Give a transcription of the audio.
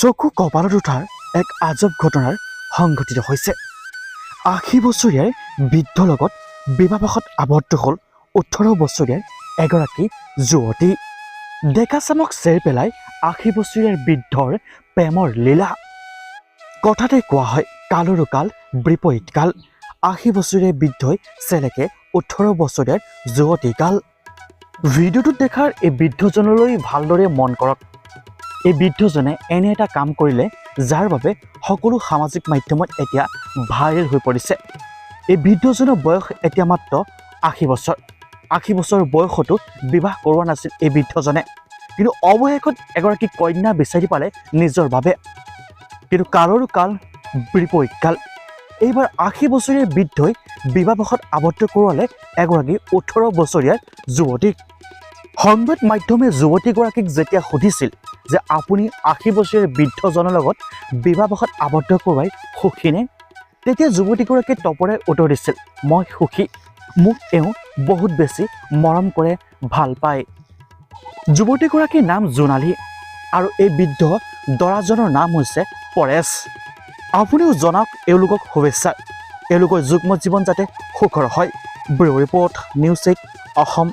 চকু কপালত উঠাৰ এক আজব ঘটনাৰ সংঘটিত হৈছে। ৮০ বছৰীয়া বৃদ্ধৰ লগত বিবাহপাশত আবদ্ধ হ'ল ১৮ বছৰীয়া এগৰাকী যুৱতী। ডেকা চামক চেৰ পেলাই ৮০ বছৰীয়া বৃদ্ধৰ প্ৰেমৰ লীলা। কথাতে কোৱা হয় কালৰো কাল বিপৰীত কাল। ৮০ বছৰীয়া বৃদ্ধই চেলেকে ১৮ বছৰীয়া যুৱতী কাল। ভিডিঅ'টোত দেখাৰ এই বৃদ্ধজনলৈ ভালদৰে মন কৰক। এই বৃদ্ধজনে এনে এটা কাম কৰিলে যাৰ বাবে সকলো সামাজিক মাধ্যমত এতিয়া ভাইৰেল হৈ পৰিছে। এই বৃদ্ধজনৰ বয়স এতিয়া মাত্ৰ ৮০ বছৰ। ৮০ বছৰ বয়সতো বিবাহ কৰোৱা নাছিল এই বৃদ্ধজনে, কিন্তু অৱশেষত এগৰাকী কন্যা বিচাৰি পালে নিজৰ বাবে। কিন্তু কালৰো কাল বিপৰীত কাল। এইবাৰ ৮০ বছৰীয়া বৃদ্ধই বিবাহপাশত আবদ্ধ কৰোৱালে এগৰাকী ১৮ বছৰীয়া যুৱতীক। সংবাদ মাধ্যমে যুৱতীগৰাকীক যেতিয়া সুধিছিল যে আপুনি ৮০ বছৰীয়া বৃদ্ধজনৰ লগত বিবাহপাশত আবদ্ধ কৰোৱাই সুখীনে, তেতিয়া যুৱতীগৰাকীয়ে তপৰাই উত্তৰ দিছিল, মই সুখী, মোক এওঁ বহুত বেছি মৰম কৰে, ভাল পায়। যুৱতীগৰাকীৰ নাম জোনালী আৰু এই বৃদ্ধ দৰাজনৰ নাম হৈছে পৰেশ। আপুনিও জনাওক এওঁলোকক শুভেচ্ছা। এওঁলোকৰ যুগ্ম জীৱন যাতে সুখৰ হয়। Bureau report, news 8 Assam.